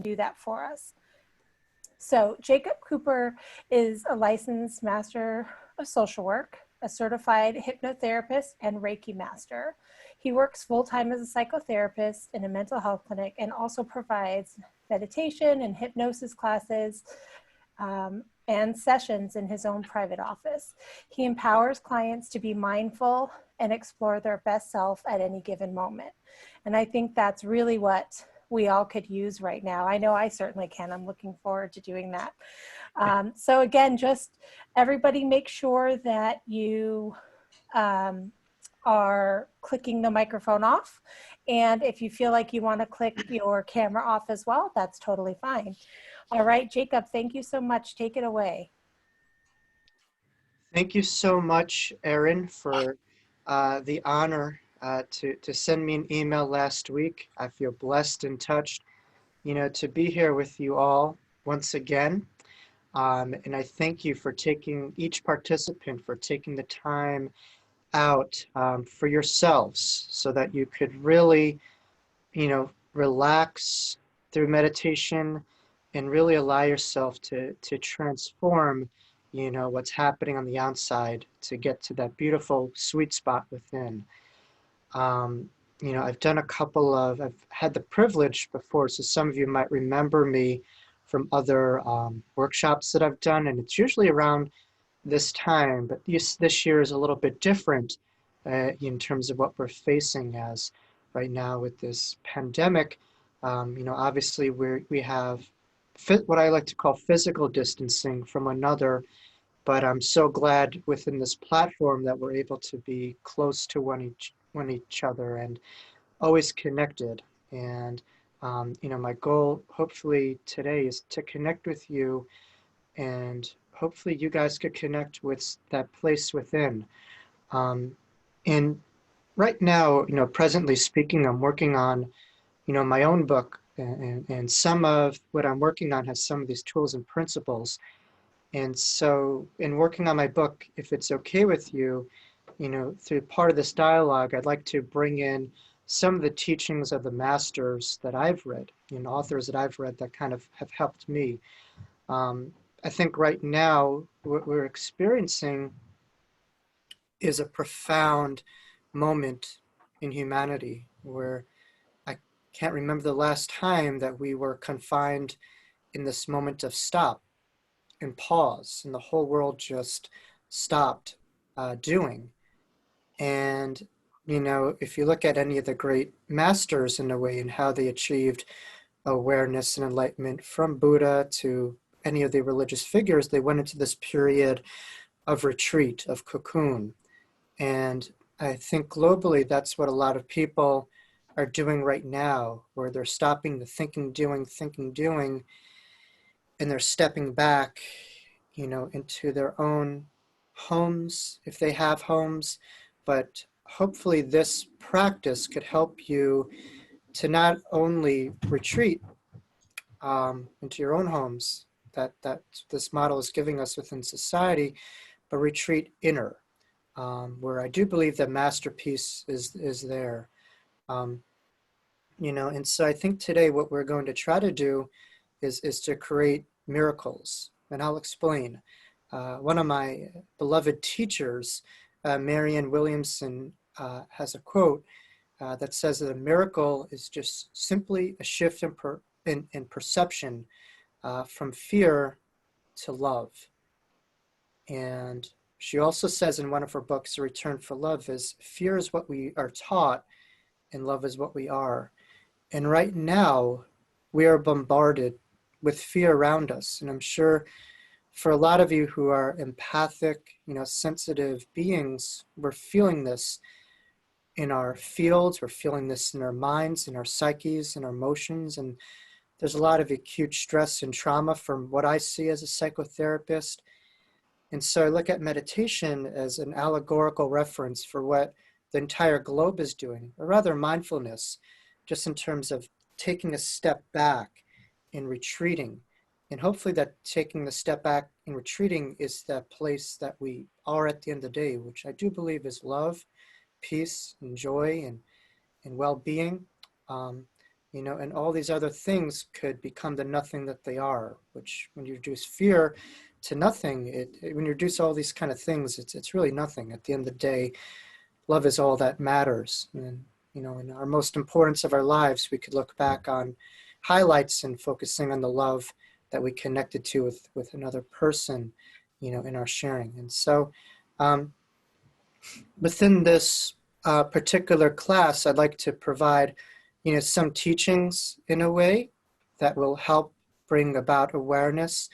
do that for us. So Jacob Cooper is a licensed master of social work, a certified hypnotherapist, and Reiki master. He works full-time as a psychotherapist in a mental health clinic and also provides meditation and hypnosis classes and sessions in his own private office. He empowers clients to be mindful and explore their best self at any given moment. And I think that's really what we all could use right now. I know I certainly can. I'm looking forward to doing that. So again, just everybody make sure that you are clicking the microphone off. And if you feel like you want to click your camera off as well, that's totally fine. All right, Jacob, thank you so much. Take it away. Thank you so much, Erin, for the honor to send me an email last week. I feel blessed and touched, to be here with you all once again. And I thank you for each participant for taking the time out for yourselves so that you could really, relax through meditation and really allow yourself to transform, what's happening on the outside to get to that beautiful sweet spot within. I've had the privilege before, so some of you might remember me from other workshops that I've done, and it's usually around this time, but this year is a little bit different in terms of what we're facing as right now with this pandemic. Obviously we have what I like to call physical distancing from another, but I'm so glad within this platform that we're able to be close to one each other and always connected. And my goal hopefully today is to connect with you, and hopefully you guys could connect with that place within. And right now, presently speaking, I'm working on, my own book, and some of what I'm working on has some of these tools and principles. And so in working on my book, if it's okay with you, through part of this dialogue, I'd like to bring in some of the teachings of the masters that I've read, authors that I've read that kind of have helped me. I think right now what we're experiencing is a profound moment in humanity where I can't remember the last time that we were confined in this moment of stop and pause, and the whole world just stopped doing. And, if you look at any of the great masters in a way and how they achieved awareness and enlightenment, from Buddha to any of the religious figures, they went into this period of retreat, of cocoon. And I think globally, that's what a lot of people are doing right now, where they're stopping the thinking, doing, and they're stepping back, into their own homes, if they have homes. But hopefully this practice could help you to not only retreat into your own homes, that this model is giving us within society, but retreat inner, where I do believe that masterpiece is there. And so I think today what we're going to try to do is to create miracles, and I'll explain. One of my beloved teachers, Marianne Williamson, has a quote that says that a miracle is just simply a shift in perception from fear to love. And she also says in one of her books, A Return for Love, is fear is what we are taught and love is what we are. And right now, we are bombarded with fear around us. And I'm sure for a lot of you who are empathic, sensitive beings, we're feeling this in our fields, we're feeling this in our minds, in our psyches, in our emotions. And there's a lot of acute stress and trauma from what I see as a psychotherapist. And so I look at meditation as an allegorical reference for what the entire globe is doing, or rather mindfulness, just in terms of taking a step back and retreating. And hopefully that taking the step back and retreating is that place that we are at the end of the day, which I do believe is love, peace, and joy, and well-being. and all these other things could become the nothing that they are, which when you reduce fear to nothing, when you reduce all these kind of things, it's really nothing. At the end of the day, love is all that matters. And, in our most importance of our lives, we could look back on highlights and focusing on the love that we connected to with another person, in our sharing. And so um, within this particular class, I'd like to provide, some teachings in a way that will help bring about awareness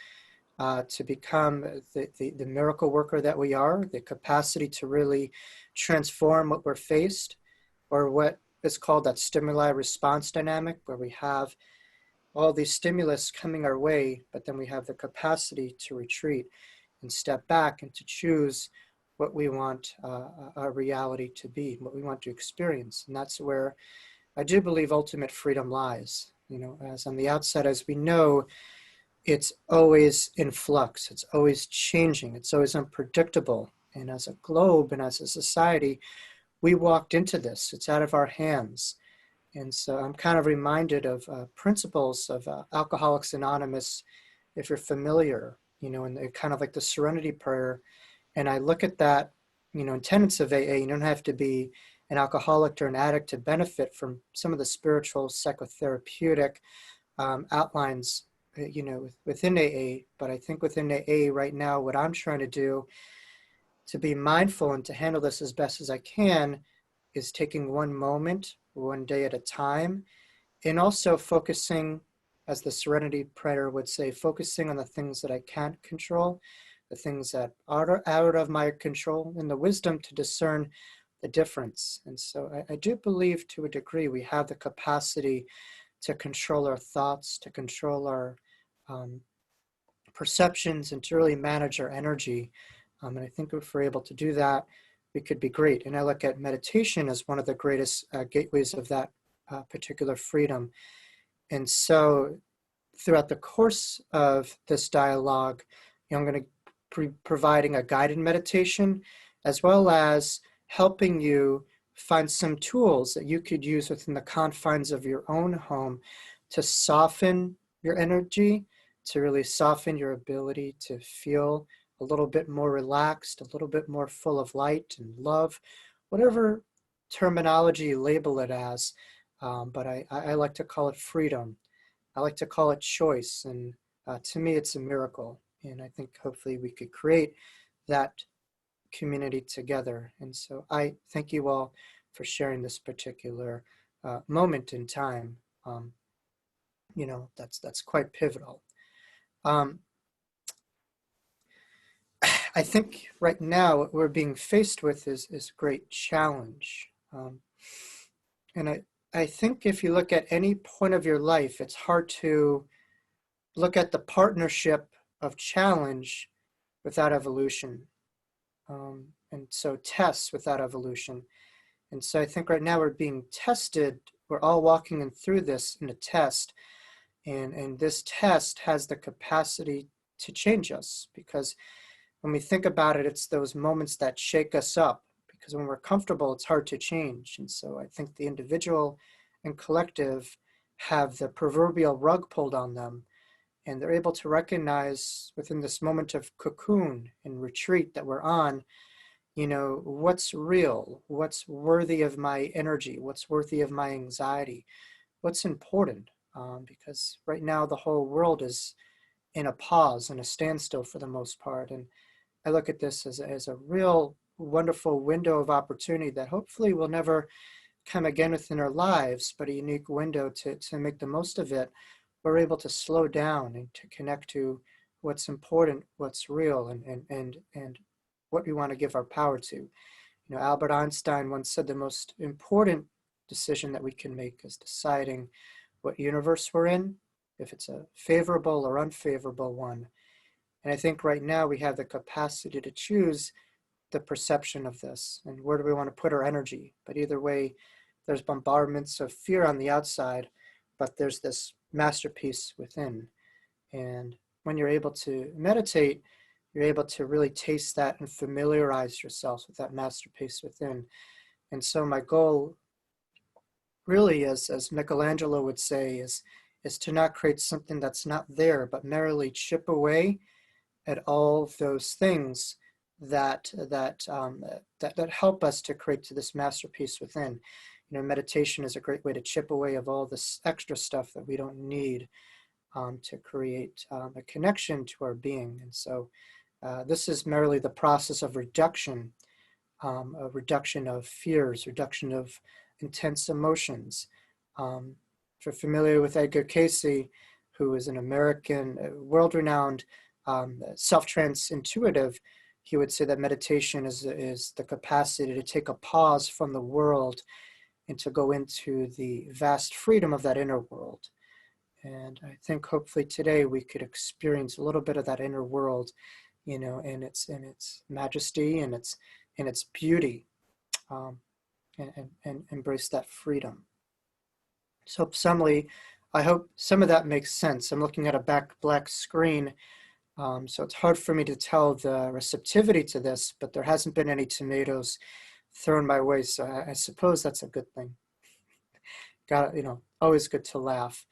to become the miracle worker that we are, the capacity to really transform what we're faced, or what is called that stimuli response dynamic, where we have all these stimulus coming our way, but then we have the capacity to retreat and step back and to choose what we want our reality to be, what we want to experience. And that's where I do believe ultimate freedom lies. As on the outside, as we know, it's always in flux, it's always changing, it's always unpredictable. And as a globe and as a society, we walked into this, it's out of our hands. And so I'm kind of reminded of principles of Alcoholics Anonymous, if you're familiar, and kind of like the serenity prayer. And I look at that, in tenets of AA, you don't have to be an alcoholic or an addict to benefit from some of the spiritual psychotherapeutic outlines, within AA. But I think within AA right now, what I'm trying to do to be mindful and to handle this as best as I can is taking one moment, one day at a time, and also focusing, as the serenity prayer would say, focusing on the things that I can't control, the things that are out of my control, and the wisdom to discern the difference. And so I do believe to a degree we have the capacity to control our thoughts, to control our perceptions, and to really manage our energy. And I think if we're able to do that, we could be great. And I look at meditation as one of the greatest gateways of that particular freedom. And so throughout the course of this dialogue, I'm going to be providing a guided meditation, as well as helping you find some tools that you could use within the confines of your own home to soften your energy, to really soften your ability to feel a little bit more relaxed, a little bit more full of light and love, whatever terminology you label it as. But I like to call it freedom. I like to call it choice. And to me, it's a miracle. And I think hopefully we could create that community together. And so I thank you all for sharing this particular moment in time. That's quite pivotal. I think right now what we're being faced with is a great challenge. And I think if you look at any point of your life, it's hard to look at the partnership of challenge without evolution. And so tests without evolution. And so I think right now we're being tested. We're all walking in through this in a test. And this test has the capacity to change us, because when we think about it, it's those moments that shake us up, because when we're comfortable, it's hard to change. And so I think the individual and collective have the proverbial rug pulled on them, and they're able to recognize within this moment of cocoon and retreat that we're on, what's real, what's worthy of my energy, what's worthy of my anxiety, what's important. Because right now the whole world is in a pause and a standstill for the most part. And I look at this as a real wonderful window of opportunity that hopefully will never come again within our lives, but a unique window to make the most of it. We're able to slow down and to connect to what's important, what's real, and what we want to give our power to. Albert Einstein once said the most important decision that we can make is deciding what universe we're in, if it's a favorable or unfavorable one. And I think right now we have the capacity to choose the perception of this and where do we want to put our energy. But either way, there's bombardments of fear on the outside, but there's this masterpiece within. And when you're able to meditate, you're able to really taste that and familiarize yourself with that masterpiece within. And so my goal really, as Michelangelo would say, is to not create something that's not there, but merely chip away at all of those things that help us to create to this masterpiece within. Meditation is a great way to chip away of all this extra stuff that we don't need to create a connection to our being. And so this is merely the process of reduction, a reduction of fears, reduction of intense emotions. If you're familiar with Edgar Cayce, who is an American, world-renowned self-trance intuitive, he would say that meditation is the capacity to take a pause from the world and to go into the vast freedom of that inner world. And I think hopefully today we could experience a little bit of that inner world, in its majesty and its beauty, and embrace that freedom. So I hope some of that makes sense. I'm looking at a black screen, so it's hard for me to tell the receptivity to this, but there hasn't been any tomatoes thrown my way, so I suppose that's a good thing. Always good to laugh.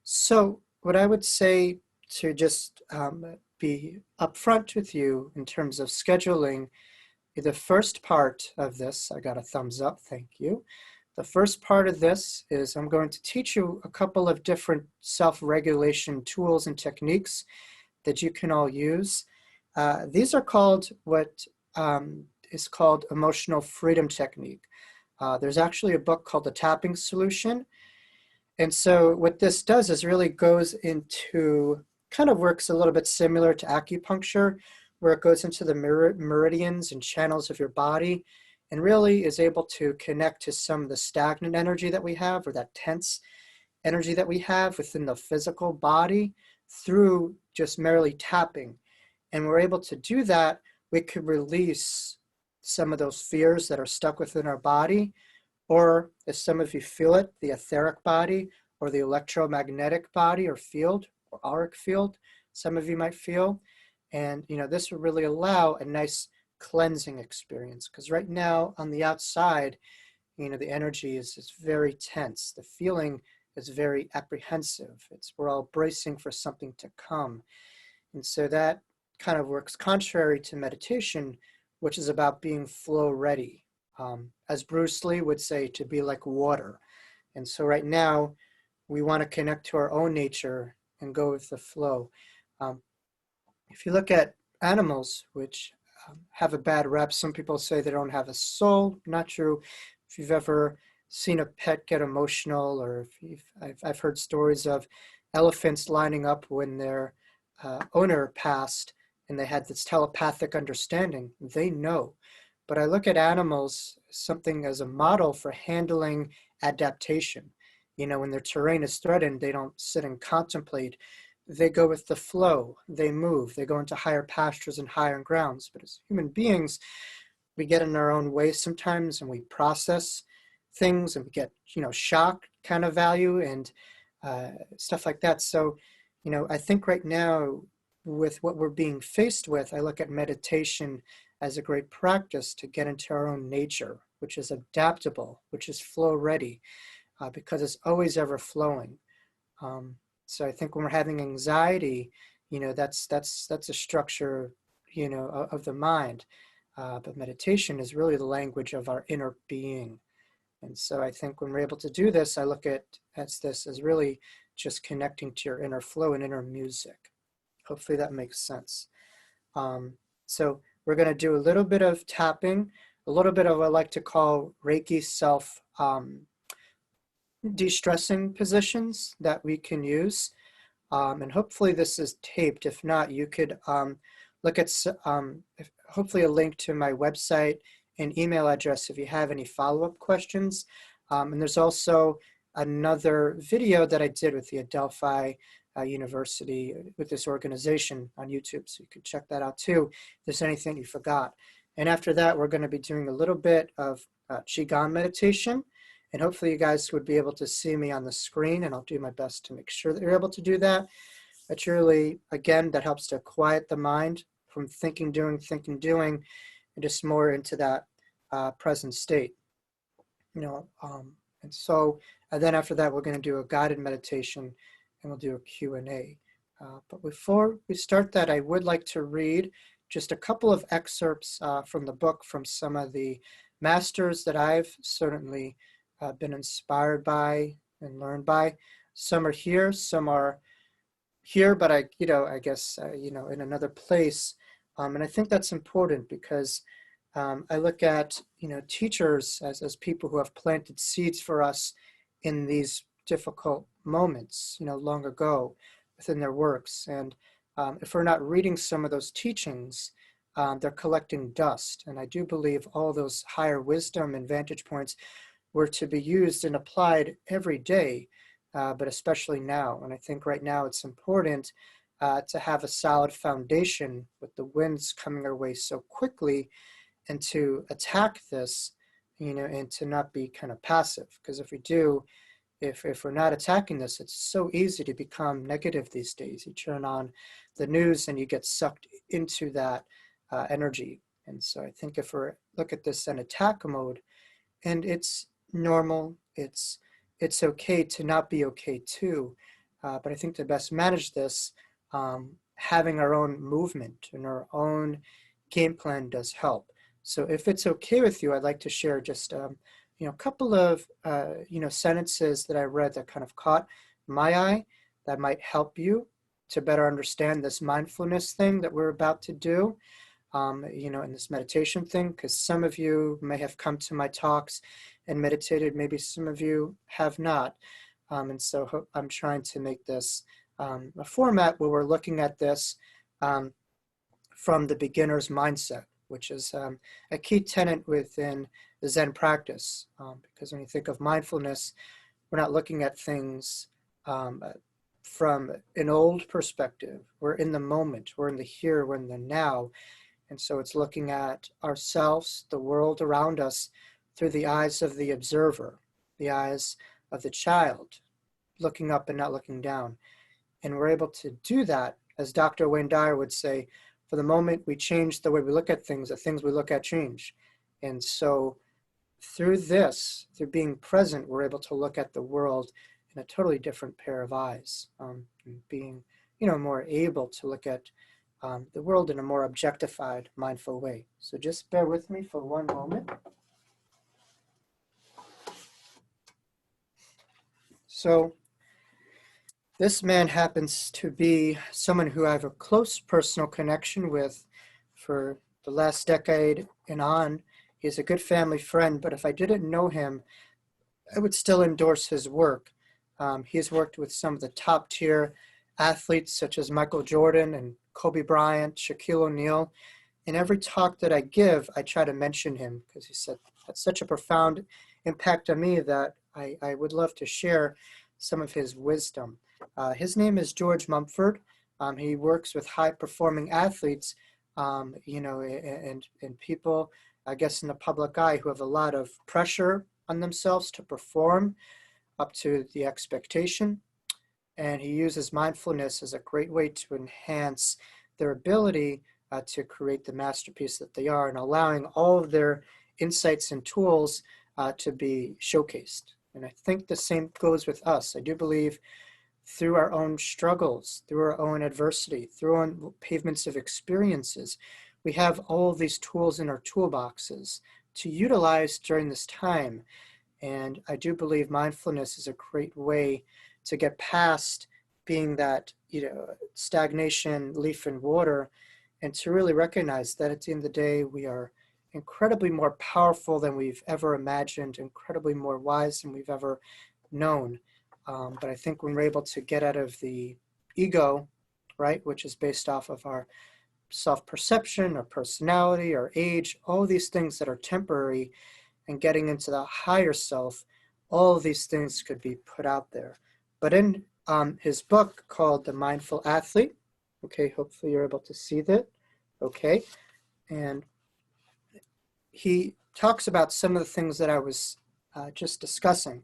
So what I would say, to just be upfront with you in terms of scheduling, the first part of this, I got a thumbs up, thank you. The first part of this is I'm going to teach you a couple of different self-regulation tools and techniques that you can all use. These are called what is called emotional freedom technique. There's actually a book called The Tapping Solution. And so what this does is really goes into, kind of works a little bit similar to acupuncture, where it goes into the meridians and channels of your body and really is able to connect to some of the stagnant energy that we have, or that tense energy that we have within the physical body, through just merely tapping. And we're able to do that, we could release some of those fears that are stuck within our body, or as some of you feel it, the etheric body or the electromagnetic body or field or auric field, some of you might feel. And this will really allow a nice cleansing experience, because right now on the outside, the energy is very tense. The feeling is very apprehensive. We're all bracing for something to come. And so that kind of works contrary to meditation, which is about being flow ready. As Bruce Lee would say, to be like water. And so right now, we want to connect to our own nature and go with the flow. If you look at animals, which have a bad rep, some people say they don't have a soul. Not true. If you've ever seen a pet get emotional, or I've heard stories of elephants lining up when their owner passed and they had this telepathic understanding. They know. But I look at animals something as a model for handling adaptation. When their terrain is threatened, they don't sit and contemplate. They go with the flow. They move. They go into higher pastures and higher grounds. But as human beings, we get in our own way sometimes, and we process things, and we get, shock kind of value and stuff like that. So, I think right now, with what we're being faced with, I look at meditation as a great practice to get into our own nature, which is adaptable, which is flow ready, because it's always ever flowing. So I think when we're having anxiety, that's a structure, of the mind. But meditation is really the language of our inner being. And so I think when we're able to do this, I look at this as really just connecting to your inner flow and inner music. Hopefully that makes sense. So we're going to do a little bit of tapping, a little bit of what I like to call Reiki self de-stressing positions that we can use. And hopefully this is taped. If not, you could look at hopefully a link to my website and email address if you have any follow-up questions. And there's also another video that I did with the Adelphi University, with this organization, on YouTube. So you can check that out too, if there's anything you forgot. And after that, we're going to be doing a little bit of Qigong meditation. And hopefully you guys would be able to see me on the screen, and I'll do my best to make sure that you're able to do that. It's really, again, that helps to quiet the mind from thinking, doing, and just more into that present state. And so, and then after that, we're going to do a guided meditation and we'll do a Q&A. But before we start that, I would like to read just a couple of excerpts from the book from some of the masters that I've certainly been inspired by and learned by. Some are here, some are here, but I guess, in another place. And I think that's important because I look at, teachers as people who have planted seeds for us in these difficult moments, long ago within their works. And if we're not reading some of those teachings, they're collecting dust. And I do believe all those higher wisdom and vantage points were to be used and applied every day, but especially now. And I think right now it's important to have a solid foundation with the winds coming our way so quickly, and to attack this, and to not be kind of passive. Because if we do, if we're not attacking this, it's so easy to become negative these days. You turn on the news and you get sucked into that energy. And so I think if we look at this in attack mode, and it's normal, it's okay to not be okay too. But I think to best manage this, having our own movement and our own game plan does help. So if it's okay with you, I'd like to share just a couple of sentences that I read that kind of caught my eye that might help you to better understand this mindfulness thing that we're about to do, in this meditation thing, because some of you may have come to my talks and meditated, maybe some of you have not. And so I'm trying to make this a format where we're looking at this from the beginner's mindset, which is a key tenet within the Zen practice. Because when you think of mindfulness, we're not looking at things from an old perspective. We're in the moment, we're in the here, we're in the now. And so it's looking at ourselves, the world around us, through the eyes of the observer, the eyes of the child, looking up and not looking down. And we're able to do that, as Dr. Wayne Dyer would say, for the moment we change the way we look at things, the things we look at change. And so through this, through being present, we're able to look at the world in a totally different pair of eyes, and being, more able to look at the world in a more objectified, mindful way. So just bear with me for one moment. So this man happens to be someone who I have a close personal connection with for the last decade and on. He's a good family friend, but if I didn't know him, I would still endorse his work. He's worked with some of the top tier athletes such as Michael Jordan and Kobe Bryant, Shaquille O'Neal. In every talk that I give, I try to mention him because he said that's such a profound impact on me that I would love to share some of his wisdom. His name is George Mumford. He works with high-performing athletes, and people, I guess, in the public eye who have a lot of pressure on themselves to perform up to the expectation. And he uses mindfulness as a great way to enhance their ability to create the masterpiece that they are, and allowing all of their insights and tools to be showcased. And I think the same goes with us. I do believe through our own struggles, through our own adversity, through our own pavements of experiences, we have all of these tools in our toolboxes to utilize during this time. And I do believe mindfulness is a great way to get past being that, stagnation, leaf in water, and to really recognize that at the end of the day, we are incredibly more powerful than we've ever imagined, incredibly more wise than we've ever known. But I think when we're able to get out of the ego, right, which is based off of our self-perception, our personality, our age, all these things that are temporary, and getting into the higher self, all of these things could be put out there. But in his book called The Mindful Athlete, okay, hopefully you're able to see that, okay, and he talks about some of the things that I was just discussing.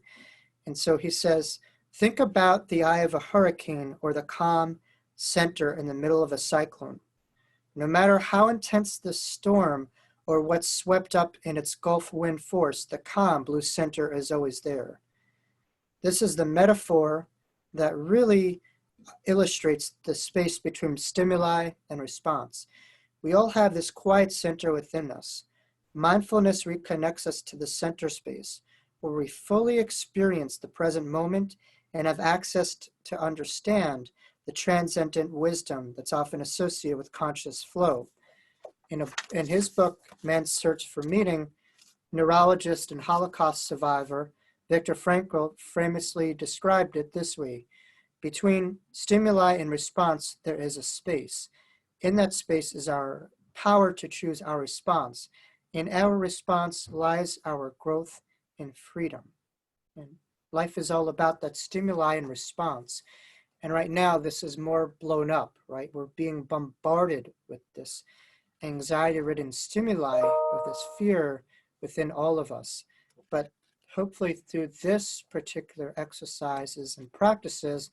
And so he says, think about the eye of a hurricane or the calm center in the middle of a cyclone. No matter how intense the storm or what's swept up in its gulf wind force, the calm blue center is always there. This is the metaphor that really illustrates the space between stimuli and response. We all have this quiet center within us. Mindfulness reconnects us to the center space, where we fully experience the present moment and have access to understand the transcendent wisdom that's often associated with conscious flow. In his book, Man's Search for Meaning, neurologist and Holocaust survivor Viktor Frankl famously described it this way: between stimuli and response, there is a space. In that space is our power to choose our response. In our response lies our growth and freedom. And life is all about that stimuli and response. And right now, this is more blown up, right? We're being bombarded with this anxiety-ridden stimuli, with this fear within all of us. But hopefully through this particular exercises and practices,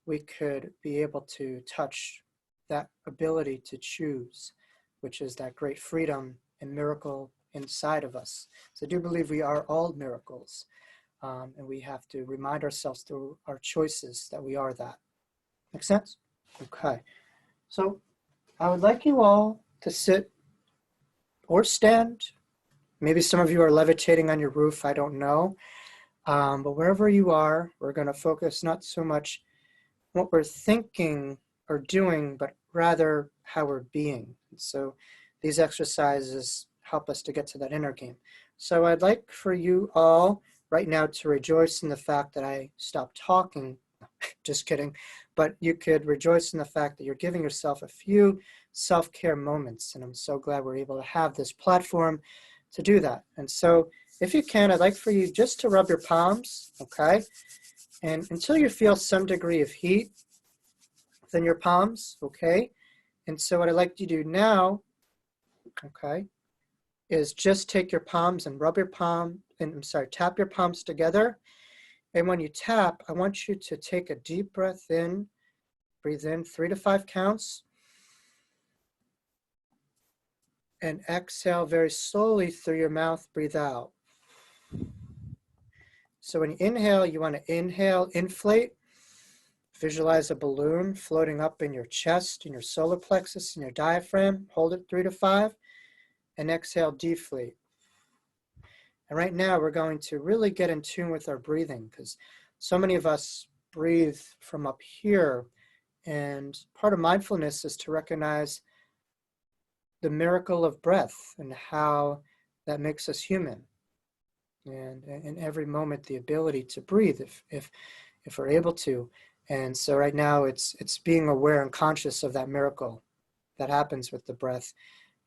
we could be able to touch that ability to choose, which is that great freedom and miracle inside of us. So I do believe we are all miracles, and we have to remind ourselves through our choices that we are that. Make sense? Okay. So I would like you all to sit or stand. Maybe some of you are levitating on your roof, I don't know. But wherever you are, we're going to focus not so much what we're thinking or doing, but rather how we're being. So these exercises help us to get to that inner game. So I'd like for you all right now to rejoice in the fact that I stopped talking. Just kidding. But you could rejoice in the fact that you're giving yourself a few self-care moments. And I'm so glad we're able to have this platform to do that. And so if you can, I'd like for you just to rub your palms, okay? And until you feel some degree of heat within your palms, okay? And so what I'd like you to do now, okay, is just take your palms and rub your palm, and tap your palms together. And when you tap, I want you to take a deep breath in, breathe in 3 to 5 counts, and exhale very slowly through your mouth, breathe out. So when you inhale, you want to inhale, inflate. Visualize a balloon floating up in your chest, in your solar plexus, in your diaphragm. Hold it 3 to 5, and exhale, deflate. And right now, we're going to really get in tune with our breathing, because so many of us breathe from up here. And part of mindfulness is to recognize the miracle of breath and how that makes us human. And in every moment, the ability to breathe, if we're able to. And so right now, it's being aware and conscious of that miracle that happens with the breath,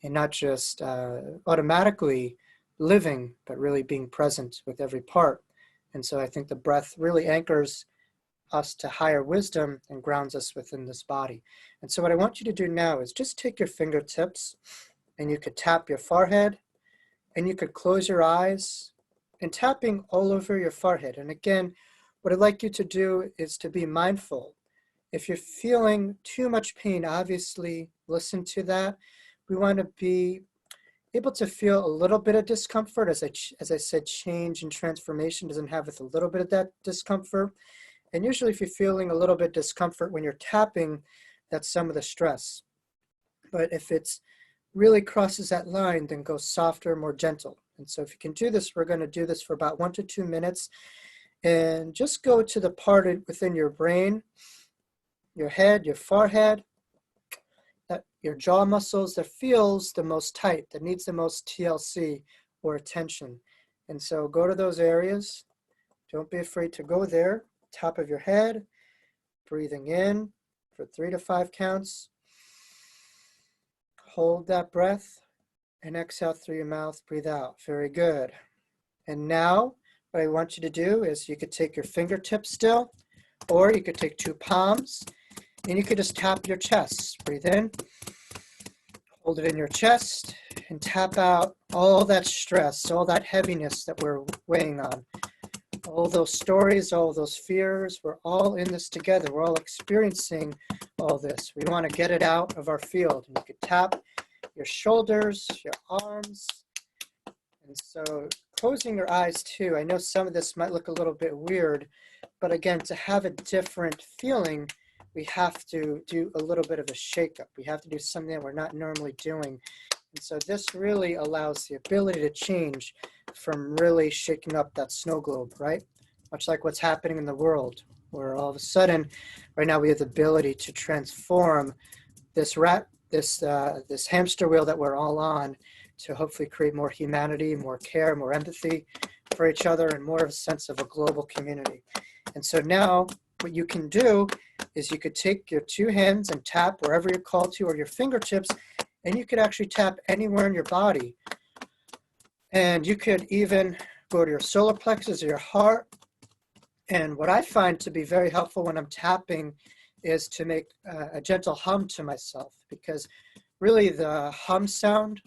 and not just automatically living, but really being present with every part. And so I think the breath really anchors us to higher wisdom and grounds us within this body. And so what I want you to do now is just take your fingertips, and you could tap your forehead, and you could close your eyes, and tapping all over your forehead. And again, what I'd like you to do is to be mindful. If you're feeling too much pain, obviously listen to that. We want to be able to feel a little bit of discomfort. As I said, change and transformation doesn't have with a little bit of that discomfort. And usually if you're feeling a little bit discomfort when you're tapping, that's some of the stress. But if it's really crosses that line, then go softer, more gentle. And so if you can do this, we're going to do this for about 1 to 2 minutes. And just go to the part within your brain, your head, your forehead, your jaw muscles that feels the most tight, that needs the most TLC or attention. And so go to those areas. Don't be afraid to go there. Top of your head, breathing in for 3 to 5 counts. Hold that breath and exhale through your mouth, breathe out. Very good. And now what I want you to do is you could take your fingertips still, or you could take 2 palms, and you could just tap your chest. Breathe in, hold it in your chest, and tap out all that stress, all that heaviness that we're weighing on. All those stories, all those fears, we're all in this together. We're all experiencing all this. We want to get it out of our field. And you could tap your shoulders, your arms. And so closing your eyes too. I know some of this might look a little bit weird, but again, to have a different feeling, we have to do a little bit of a shakeup. We have to do something that we're not normally doing. And so this really allows the ability to change from really shaking up that snow globe, right? Much like what's happening in the world, where all of a sudden, right now we have the ability to transform this this hamster wheel that we're all on to hopefully create more humanity, more care, more empathy for each other, and more of a sense of a global community. And so now what you can do is you could take your two hands and tap wherever you're called to, or your fingertips, and you could actually tap anywhere in your body. And you could even go to your solar plexus or your heart. And what I find to be very helpful when I'm tapping is to make a gentle hum to myself, because really the hum sound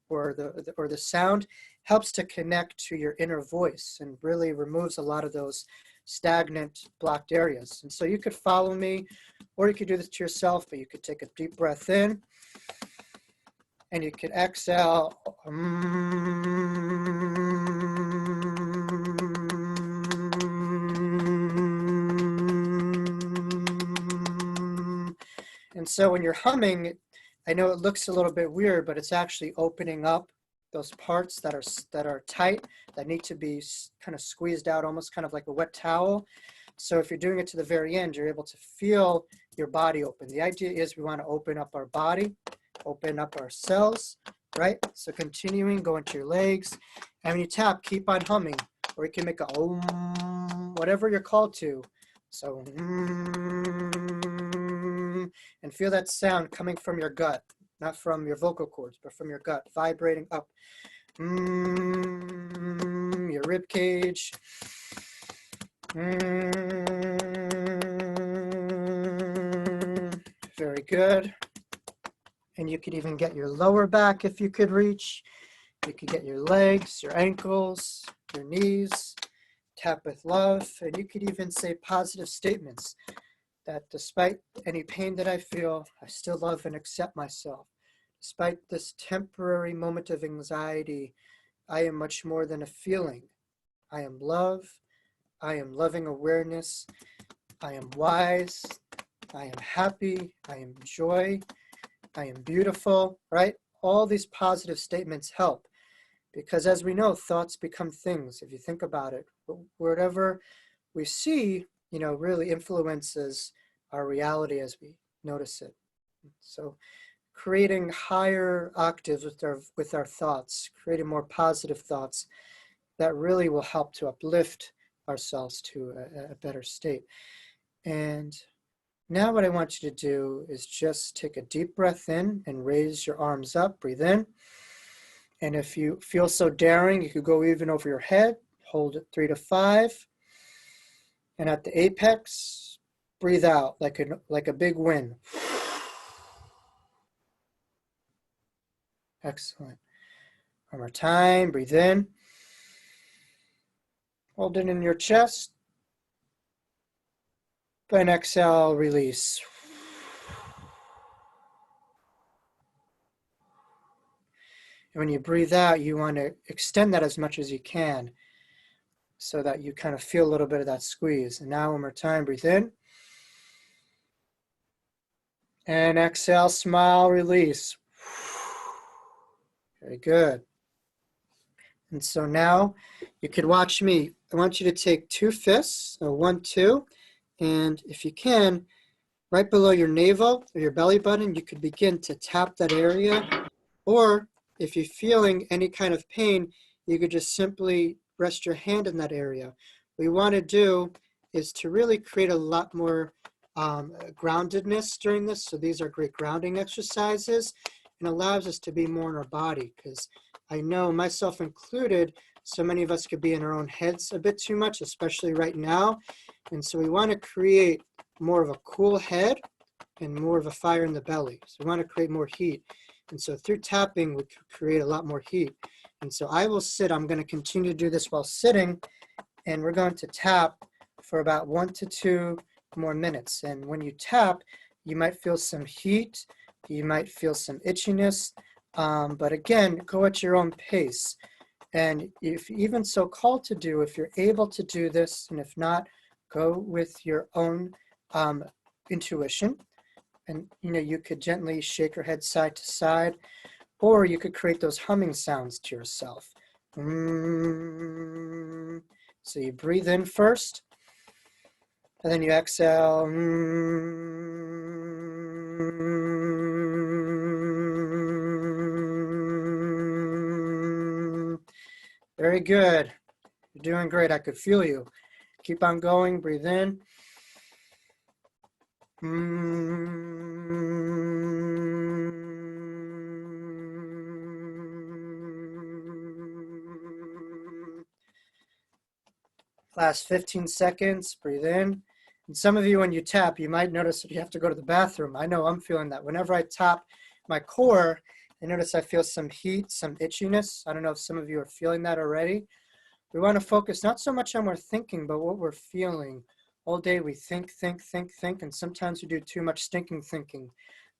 or the sound helps to connect to your inner voice and really removes a lot of those stagnant blocked areas. And so you could follow me, or you could do this to yourself, but you could take a deep breath in and you could exhale. And so when you're humming, I know it looks a little bit weird, but it's actually opening up those parts that are tight, that need to be kind of squeezed out, almost kind of like a wet towel. So if you're doing it to the very end, you're able to feel your body open. The idea is we want to open up our body, open up our cells, right? So continuing, go into your legs. And when you tap, keep on humming, or you can make a om, whatever you're called to. So, and feel that sound coming from your gut, not from your vocal cords, but from your gut, vibrating up. Your rib cage. Very good. And you could even get your lower back if you could reach. You could get your legs, your ankles, your knees. Tap with love. And you could even say positive statements that despite any pain that I feel, I still love and accept myself. Despite this temporary moment of anxiety, I am much more than a feeling. I am love. I am loving awareness. I am wise. I am happy. I am joy. I am beautiful, right? All these positive statements help, because as we know, thoughts become things. If you think about it, whatever we see, really influences our reality as we notice it. So creating higher octaves with our thoughts, creating more positive thoughts, that really will help to uplift ourselves to a better state. And now what I want you to do is just take a deep breath in and raise your arms up, breathe in. And if you feel so daring, you could go even over your head, hold it 3 to 5. And at the apex, breathe out like a big wind. Excellent. One more time, breathe in. Hold it in your chest. And exhale, release. And when you breathe out, you want to extend that as much as you can so that you kind of feel a little bit of that squeeze. And now one more time, breathe in. And exhale, smile, release. Very good. And so now you could watch me. I want you to take 2 fists, so 1, 2, and if you can, right below your navel or your belly button, you could begin to tap that area. Or if you're feeling any kind of pain, you could just simply rest your hand in that area. What you want to do is to really create a lot more groundedness during this. So these are great grounding exercises, and allows us to be more in our body, because I know, myself included, so many of us could be in our own heads a bit too much, especially right now. And so we want to create more of a cool head and more of a fire in the belly. So we want to create more heat. And so through tapping, we can create a lot more heat. And so I will sit. I'm going to continue to do this while sitting, and we're going to tap for about 1 to 2 more minutes. And when you tap, you might feel some heat. You might feel some itchiness. But again, go at your own pace. And if even so called to do, if you're able to do this, and if not, go with your own intuition. And you could gently shake your head side to side, or you could create those humming sounds to yourself. So you breathe in first, and then you exhale. Very good. You're doing great. I could feel you. Keep on going. Breathe in. Last 15 seconds. Breathe in. And some of you, when you tap, you might notice that you have to go to the bathroom. I know I'm feeling that. Whenever I tap my core, I notice I feel some heat, some itchiness. I don't know if some of you are feeling that already. We want to focus not so much on what we're thinking, but what we're feeling. All day we think, and sometimes we do too much stinking thinking.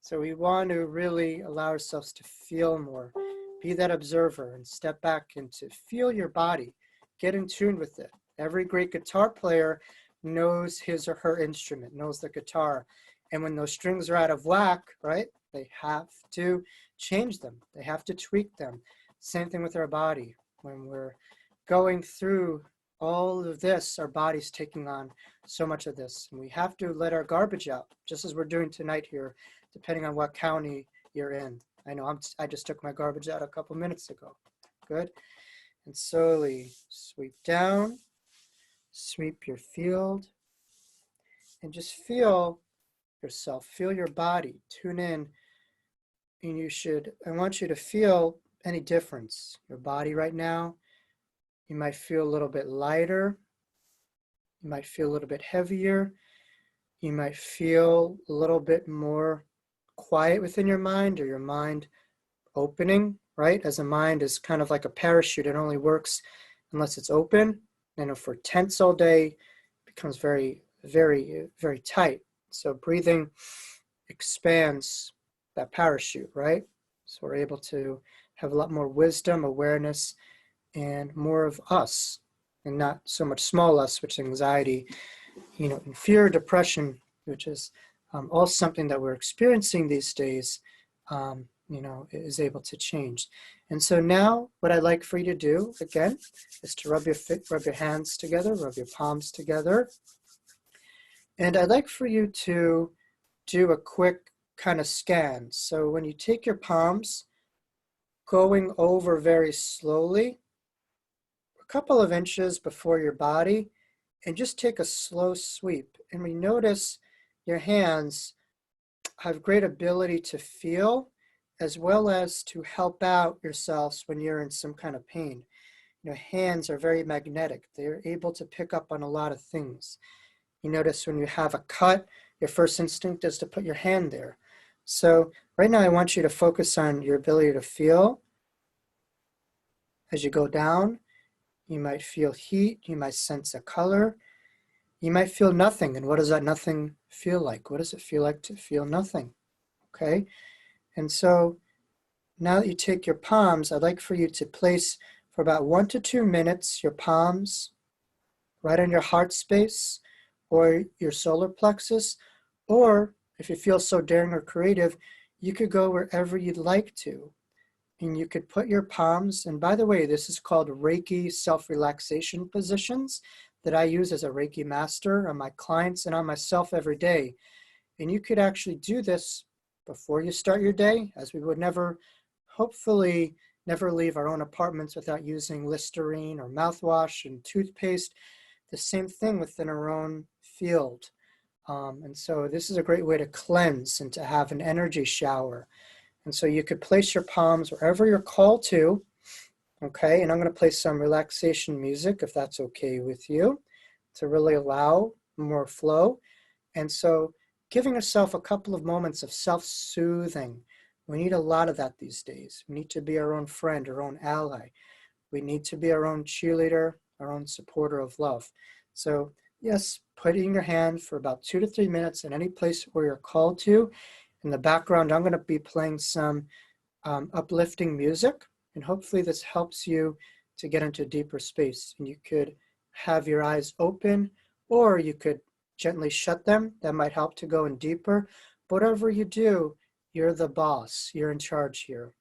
So we want to really allow ourselves to feel more. Be that observer and step back and to feel your body. Get in tune with it. Every great guitar player knows his or her instrument, knows the guitar. And when those strings are out of whack, right, they have to change them. They have to tweak them. Same thing with our body. When we're going through all of this, our body's taking on so much of this. And we have to let our garbage out, just as we're doing tonight here, depending on what county you're in. I know I just took my garbage out a couple minutes ago. Good. And slowly sweep down, sweep your field, and just feel yourself, feel your body, tune in. And I want you to feel any difference. Your body right now, you might feel a little bit lighter. You might feel a little bit heavier. You might feel a little bit more quiet within your mind, or your mind opening, right? As a mind is kind of like a parachute. It only works unless it's open. And if we're tense all day, it becomes very, very, very tight. So breathing expands that parachute, right? So we're able to have a lot more wisdom, awareness, and more of us, and not so much small us, which is anxiety, and fear, depression, which is all something that we're experiencing these days, is able to change. And so now what I'd like for you to do, again, is to rub your hands together, rub your palms together. And I'd like for you to do a quick kind of scan. So when you take your palms, going over very slowly, a couple of inches before your body, and just take a slow sweep. And we notice your hands have great ability to feel, as well as to help out yourselves when you're in some kind of pain. Hands are very magnetic. They're able to pick up on a lot of things. You notice when you have a cut, your first instinct is to put your hand there. So right now I want you to focus on your ability to feel. As you go down, you might feel heat, you might sense a color, you might feel nothing. And what does that nothing feel like? What does it feel like to feel nothing? Okay. And so now that you take your palms, I'd like for you to place for about 1 to 2 minutes your palms right on your heart space or your solar plexus, or if you feel so daring or creative, you could go wherever you'd like to. And you could put your palms, and by the way, this is called Reiki self-relaxation positions that I use as a Reiki master on my clients and on myself every day. And you could actually do this before you start your day, as we would hopefully never leave our own apartments without using Listerine or mouthwash and toothpaste. The same thing within our own field. And so this is a great way to cleanse and to have an energy shower. And so you could place your palms wherever you're called to, okay? And I'm going to play some relaxation music, if that's okay with you, to really allow more flow. And so giving yourself a couple of moments of self-soothing. We need a lot of that these days. We need to be our own friend, our own ally. We need to be our own cheerleader, our own supporter of love. So yes, putting your hand for about 2 to 3 minutes in any place where you're called to. In the background, I'm going to be playing some uplifting music, and hopefully this helps you to get into deeper space. And you could have your eyes open, or you could gently shut them. That might help to go in deeper. Whatever you do, you're the boss. You're in charge here.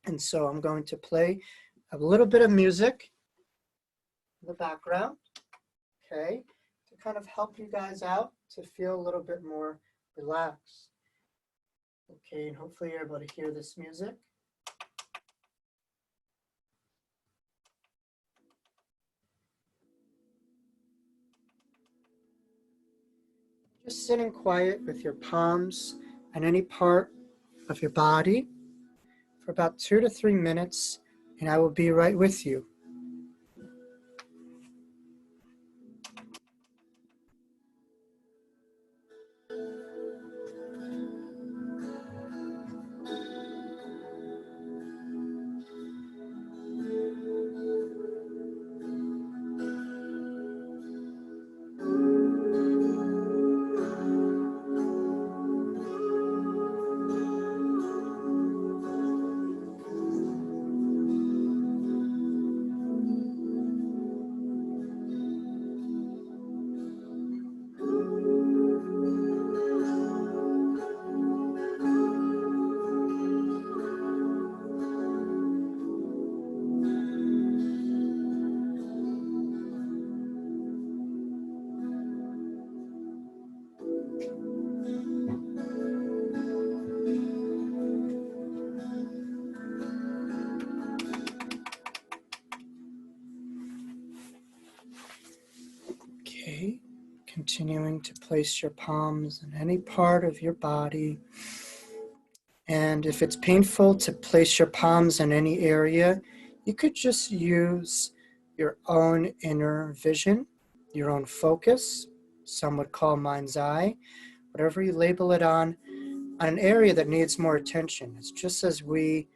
And so I'm going to play a little bit of music in the background, okay, to kind of help you guys out to feel a little bit more relaxed. Okay, and hopefully you're able to hear this music. Just sitting quiet with your palms on any part of your body for about 2 to 3 minutes, and I will be right with you. Okay, continuing to place your palms on any part of your body. And if it's painful to place your palms in any area, you could just use your own inner vision, your own focus. Some would call mind's eye, whatever you label it on an area that needs more attention. It's just as we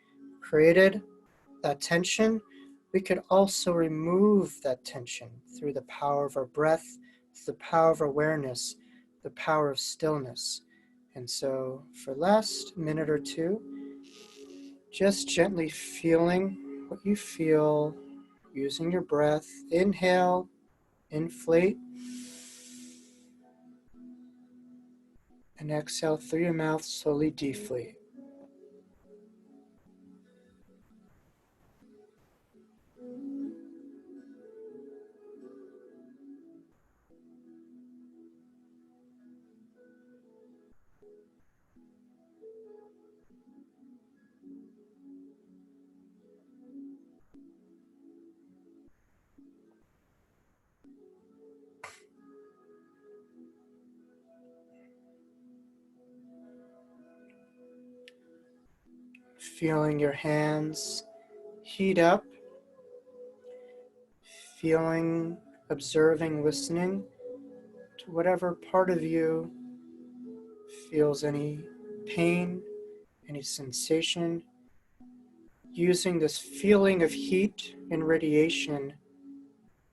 created that tension, we could also remove that tension through the power of our breath, the power of awareness, the power of stillness. And so for the last minute or two, just gently feeling what you feel using your breath. Inhale, inflate, and exhale through your mouth, slowly deflate. Feeling your hands heat up, feeling, observing, listening to whatever part of you feels any pain, any sensation, using this feeling of heat and radiation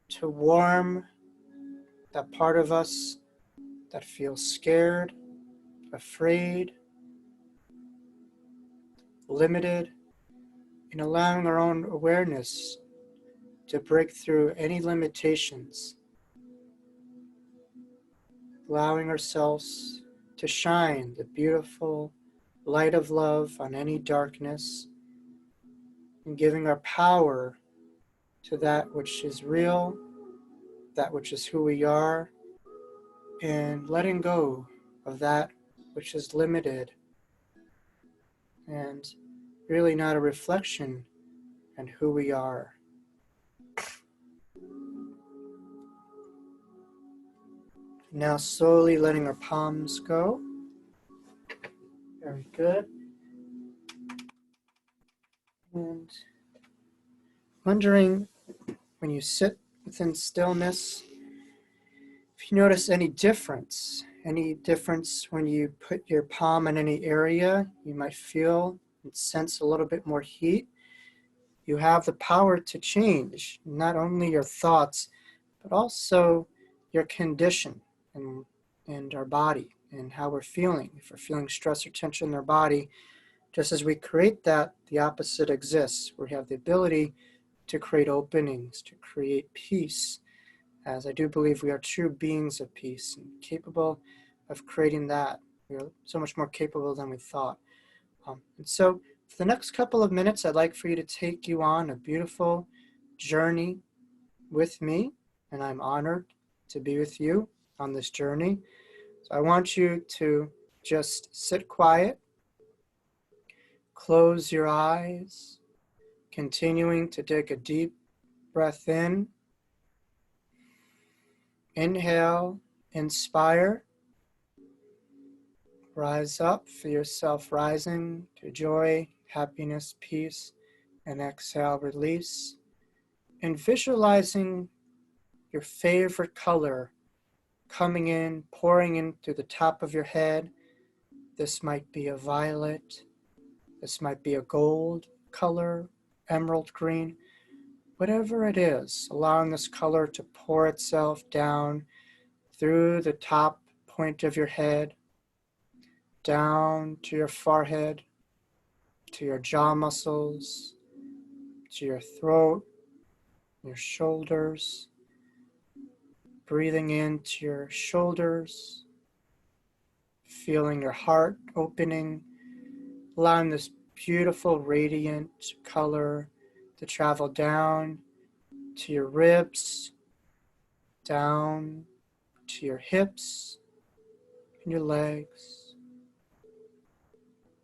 to warm that part of us that feels scared, afraid, limited, and allowing our own awareness to break through any limitations, allowing ourselves to shine the beautiful light of love on any darkness, and giving our power to that which is real, that which is who we are, and letting go of that which is limited and really not a reflection on who we are. Now slowly letting our palms go. Very good. And wondering, when you sit within stillness, if you notice any difference when you put your palm in any area, you might feel and sense a little bit more heat. You have the power to change not only your thoughts, but also your condition and our body and how we're feeling. If we're feeling stress or tension in our body, just as we create that, the opposite exists. We have the ability to create openings, to create peace, as I do believe we are true beings of peace and capable of creating that. We are so much more capable than we thought. And so for the next couple of minutes, I'd like for you to take you on a beautiful journey with me, and I'm honored to be with you on this journey. So I want you to just sit quiet, close your eyes, continuing to take a deep breath in. Inhale, inspire, rise up, feel yourself rising to joy, happiness, peace, and exhale, release. And visualizing your favorite color coming in, pouring in through the top of your head. This might be a violet, this might be a gold color, emerald green, whatever it is, allowing this color to pour itself down through the top point of your head, down to your forehead, to your jaw muscles, to your throat, your shoulders, breathing into your shoulders, feeling your heart opening, allowing this beautiful radiant color to travel down to your ribs, down to your hips and your legs,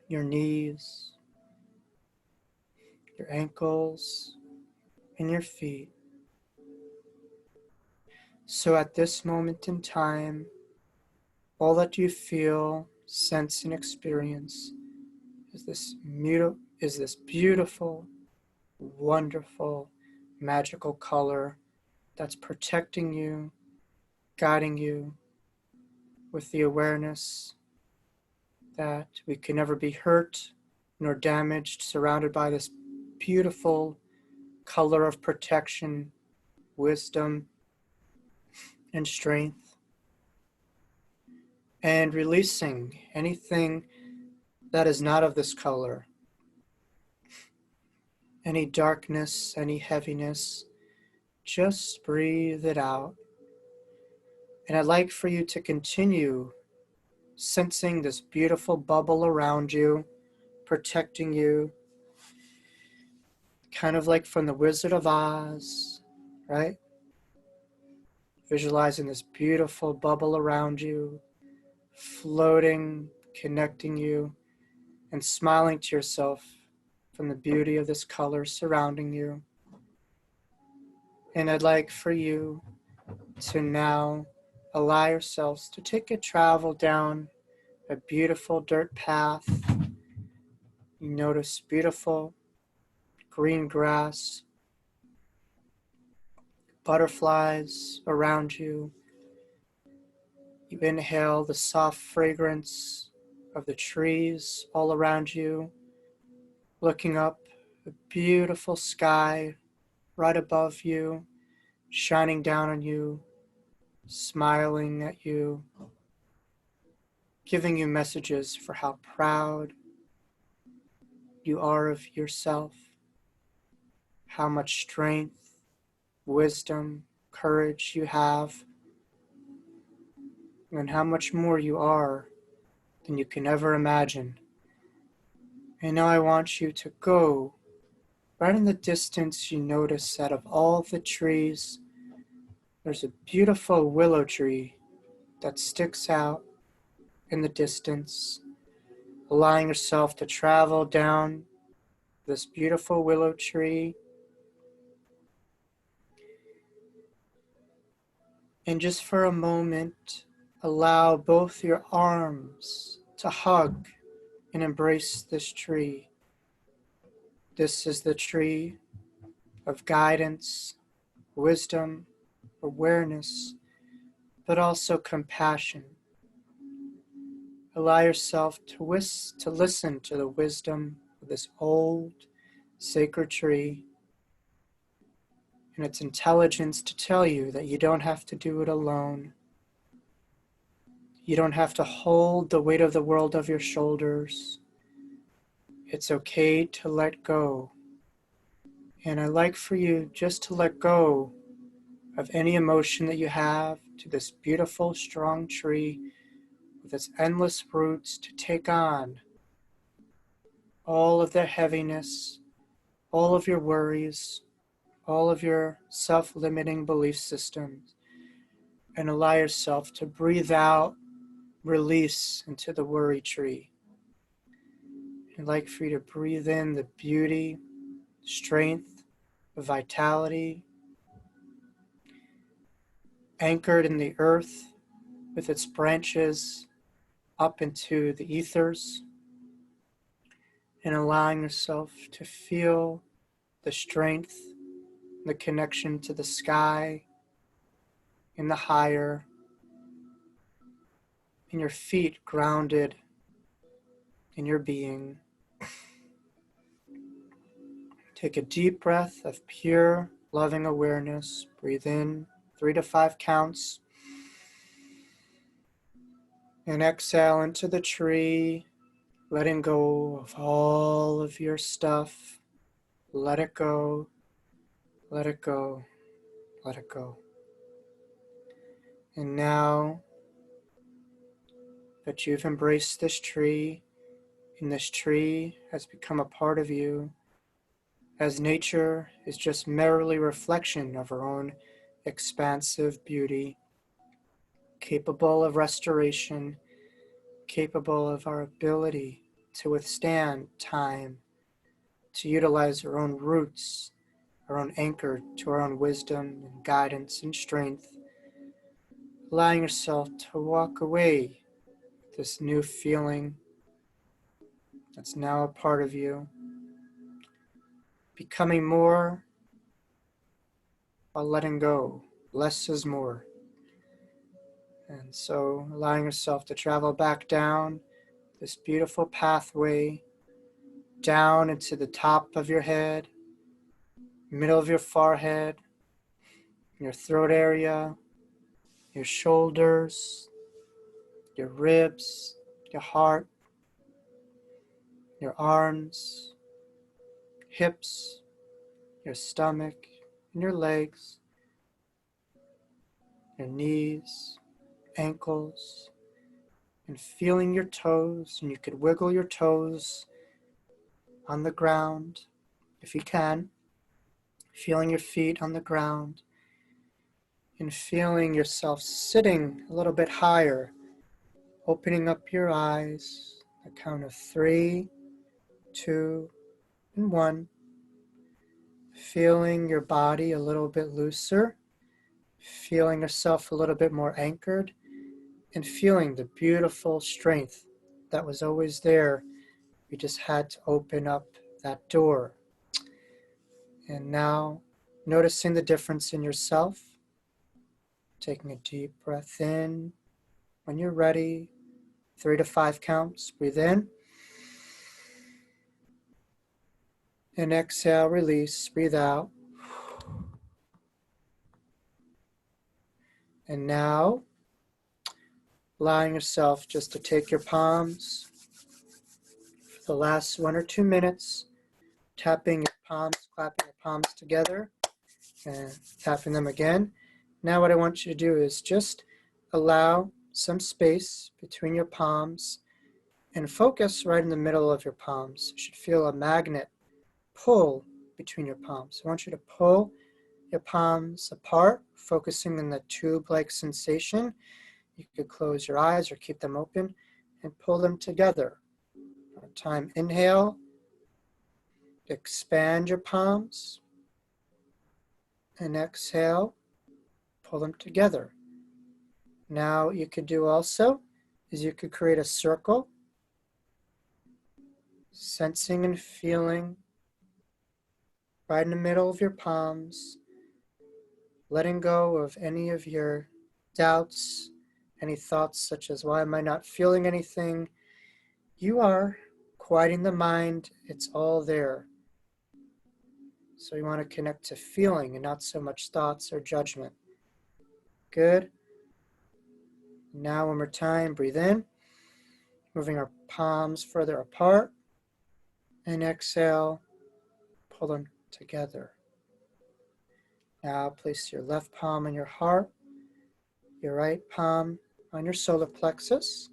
your knees, your ankles, and your feet. So at this moment in time, all that you feel, sense, and experience is this beautiful, wonderful, magical color that's protecting you, guiding you with the awareness that we can never be hurt nor damaged, surrounded by this beautiful color of protection, wisdom, and strength, and releasing anything that is not of this color, any darkness, any heaviness. Just breathe it out. And I'd like for you to continue sensing this beautiful bubble around you, protecting you, kind of like from the Wizard of Oz, right? Visualizing this beautiful bubble around you, floating, connecting you, and smiling to yourself from the beauty of this color surrounding you. And I'd like for you to now allow yourselves to take a travel down a beautiful dirt path. You notice beautiful green grass, butterflies around you. You inhale the soft fragrance of the trees all around you, looking up, a beautiful sky right above you, shining down on you, smiling at you, giving you messages for how proud you are of yourself, how much strength, wisdom, courage you have, and how much more you are than you can ever imagine. And now I want you to go right in the distance. You notice that of all the trees, there's a beautiful willow tree that sticks out in the distance, allowing yourself to travel down this beautiful willow tree. And just for a moment, allow both your arms to hug and embrace this tree. This is the tree of guidance, wisdom, awareness, but also compassion. Allow yourself to listen to the wisdom of this old, sacred tree and its intelligence to tell you that you don't have to do it alone. You don't have to hold the weight of the world on your shoulders. It's okay to let go. And I'd like for you just to let go of any emotion that you have to this beautiful, strong tree with its endless roots to take on all of the heaviness, all of your worries, all of your self-limiting belief systems, and allow yourself to breathe out, release into the worry tree. I'd like for you to breathe in the beauty, strength, vitality, anchored in the earth with its branches up into the ethers, and allowing yourself to feel the strength, the connection to the sky, in the higher, and your feet grounded in your being. Take a deep breath of pure, loving awareness. Breathe in 3 to 5 counts. And exhale into the tree, letting go of all of your stuff. Let it go, let it go, let it go. And now that you've embraced this tree, and this tree has become a part of you, as nature is just merely reflection of her own expansive beauty, capable of restoration, capable of our ability to withstand time, to utilize our own roots, our own anchor to our own wisdom and guidance and strength, allowing yourself to walk away with this new feeling that's now a part of you, becoming more while letting go. Less is more. And so allowing yourself to travel back down this beautiful pathway, down into the top of your head, middle of your forehead, your throat area, your shoulders, your ribs, your heart, your arms, hips, your stomach, and your legs, your knees, ankles, and feeling your toes. And you could wiggle your toes on the ground if you can, feeling your feet on the ground, and feeling yourself sitting a little bit higher, opening up your eyes, a count of 3, 2, and 1, feeling your body a little bit looser, feeling yourself a little bit more anchored, and feeling the beautiful strength that was always there. We just had to open up that door. And now, noticing the difference in yourself, taking a deep breath in. When you're ready, 3 to 5 counts, breathe in. And exhale, release, breathe out. And now, allowing yourself just to take your palms for the last 1 or 2 minutes, tapping your palms, clapping your palms together, and tapping them again. Now what I want you to do is just allow some space between your palms and focus right in the middle of your palms. You should feel a magnet pull between your palms. I want you to pull your palms apart, focusing on the tube-like sensation. You could close your eyes or keep them open and pull them together. One time, inhale, expand your palms, and exhale, pull them together. Now what you could do also is you could create a circle, sensing and feeling right in the middle of your palms, letting go of any of your doubts, any thoughts such as, why am I not feeling anything? You are quieting the mind. It's all there. So you want to connect to feeling and not so much thoughts or judgment. Good. Now one more time, breathe in, moving our palms further apart, and exhale, pull them together. Now place your left palm on your heart, your right palm on your solar plexus,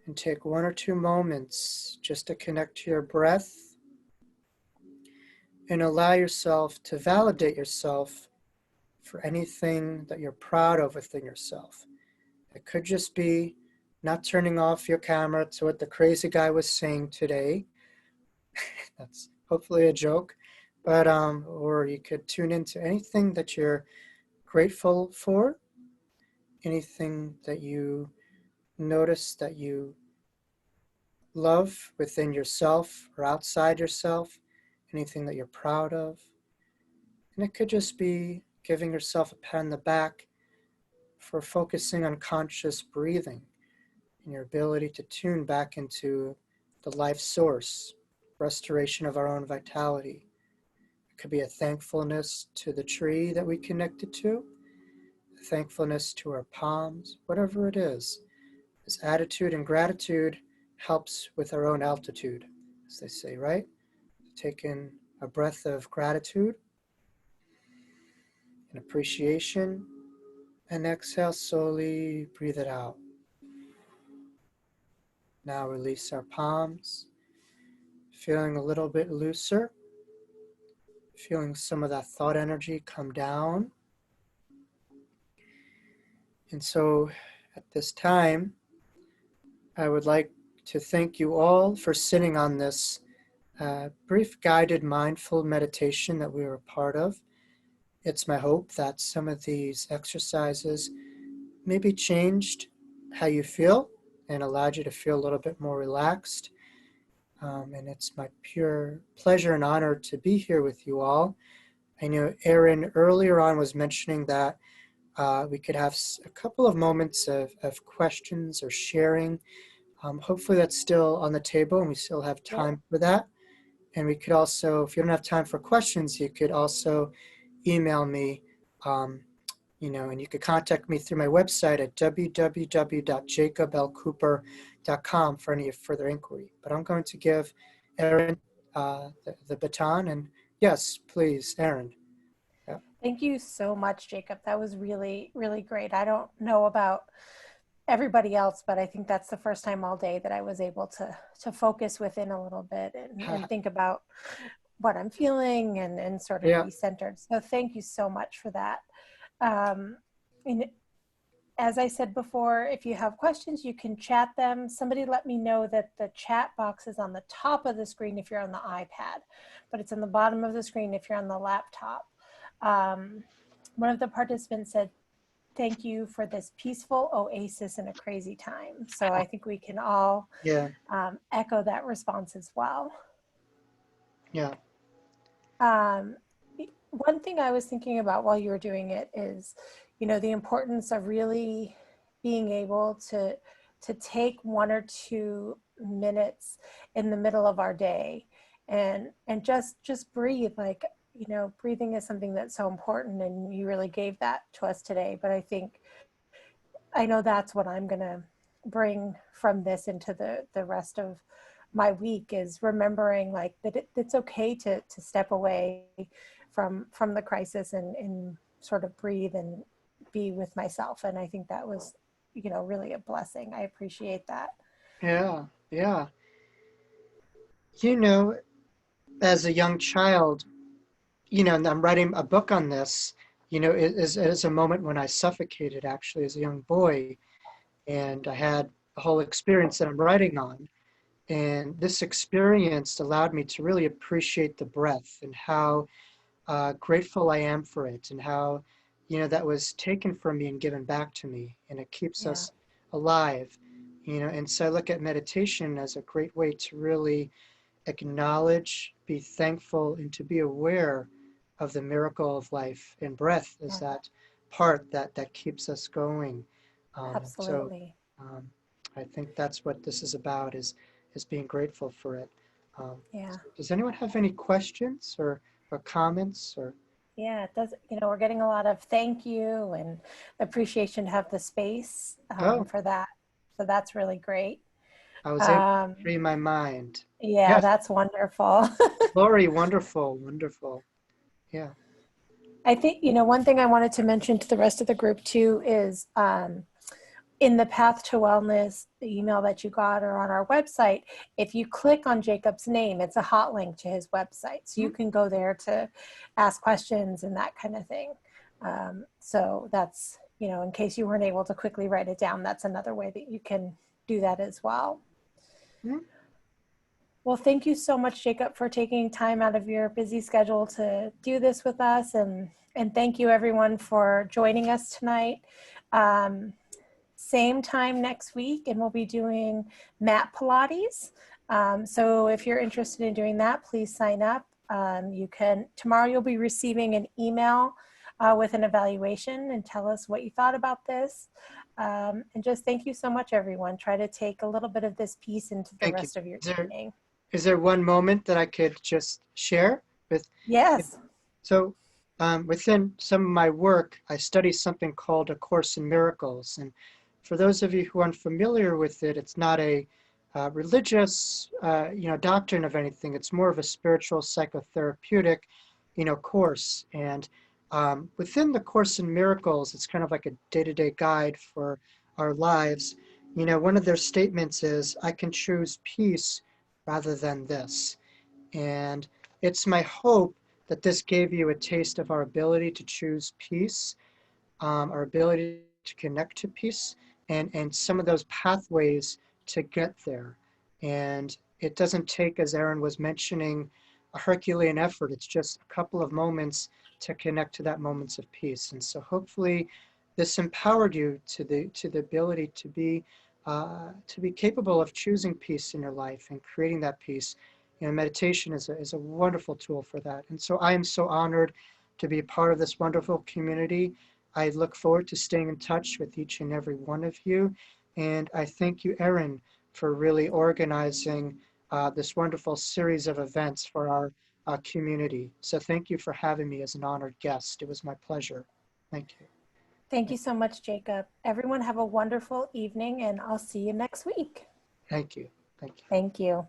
and take 1 or 2 moments just to connect to your breath and allow yourself to validate yourself for anything that you're proud of within yourself. It could just be not turning off your camera to what the crazy guy was saying today. That's hopefully a joke. But or you could tune into anything that you're grateful for, anything that you notice that you love within yourself or outside yourself, anything that you're proud of. And it could just be giving yourself a pat on the back for focusing on conscious breathing and your ability to tune back into the life source, restoration of our own vitality. It could be a thankfulness to the tree that we connected to, a thankfulness to our palms, whatever it is. This attitude and gratitude helps with our own altitude, as they say, right? Take in a breath of gratitude and appreciation, and exhale slowly, breathe it out. Now release our palms, feeling a little bit looser, feeling some of that thought energy come down. And so at this time, I would like to thank you all for sitting on this brief guided mindful meditation that we were a part of. It's my hope that some of these exercises maybe changed how you feel and allowed you to feel a little bit more relaxed. And it's my pure pleasure and honor to be here with you all. I know Erin earlier on was mentioning that we could have a couple of moments of questions or sharing. Hopefully that's still on the table and we still have time for that. And we could also, if you don't have time for questions, you could also email me, and you could contact me through my website at www.jacobelcooper.com for any further inquiry. But I'm going to give Erin the baton. And yes, please, Erin. Yeah. Thank you so much, Jacob. That was really, really great. I don't know about everybody else, but I think that's the first time all day that I was able to focus within a little bit and think about what I'm feeling and sort of Yeah. be centered. So thank you so much for that. And as I said before, if you have questions, you can chat them. Somebody let me know that the chat box is on the top of the screen if you're on the iPad, but it's on the bottom of the screen if you're on the laptop. One of the participants said, "Thank you for this peaceful oasis in a crazy time." So I think we can all echo that response as well. Yeah. One thing I was thinking about while you were doing it is, the importance of really being able to take 1 or 2 minutes in the middle of our day and just breathe. Like, breathing is something that's so important, and you really gave that to us today. But I know that's what I'm gonna bring from this into the rest of my week, is remembering like that it's okay to step away from the crisis and sort of breathe and be with myself. And I think that was, really a blessing. I appreciate that. Yeah. Yeah. You know, as a young child, and I'm writing a book on this, it is a moment when I suffocated actually as a young boy. And I had a whole experience that I'm writing on. And this experience allowed me to really appreciate the breath and how grateful I am for it, and how, that was taken from me and given back to me, and it keeps Yeah, us alive. And so I look at meditation as a great way to really acknowledge, be thankful, and to be aware of the miracle of life. And breath is yeah, that part that keeps us going. So absolutely. um, I think that's what this is about, is being grateful for it. Yeah. Does anyone have any questions or comments or? Yeah, it does. We're getting a lot of thank you and appreciation to have the space Oh, for that. So that's really great. I was able to Um, free my mind. yeah, Yes, that's wonderful. Lori, wonderful, wonderful. Yeah. I think, one thing I wanted to mention to the rest of the group too is in the Path to Wellness, the email that you got or on our website, if you click on Jacob's name, it's a hot link to his website. So you can go there to ask questions and that kind of thing. So that's, in case you weren't able to quickly write it down, that's another way that you can do that as well. Mhm. Well, thank you so much, Jacob, for taking time out of your busy schedule to do this with us. And thank you, everyone, for joining us tonight. Same time next week, and we'll be doing mat Pilates. So if you're interested in doing that, please sign up. Tomorrow you'll be receiving an email with an evaluation and tell us what you thought about this. And just thank you so much, everyone. Try to take a little bit of this piece into the Thank you. rest of your Is there evening. is there one moment that I could just share with? Yes. So, within some of my work, I study something called A Course in Miracles. And for those of you who aren't familiar with it, it's not a religious, doctrine of anything. It's more of a spiritual psychotherapeutic, course. And within the Course in Miracles, it's kind of like a day-to-day guide for our lives. One of their statements is, "I can choose peace rather than this." And it's my hope that this gave you a taste of our ability to choose peace, our ability to connect to peace, and some of those pathways to get there. And it doesn't take, as Aaron was mentioning, a Herculean effort. It's just a couple of moments to connect to that moments of peace. And so hopefully this empowered you to the ability to be capable of choosing peace in your life and creating that peace. Meditation is a wonderful tool for that. And so I am so honored to be a part of this wonderful community. I look forward to staying in touch with each and every one of you. And I thank you, Erin, for really organizing this wonderful series of events for our community. So thank you for having me as an honored guest. It was my pleasure. Thank you. Thank you so much, Jacob. Everyone have a wonderful evening, and I'll see you next week. Thank you. Thank you. Thank you.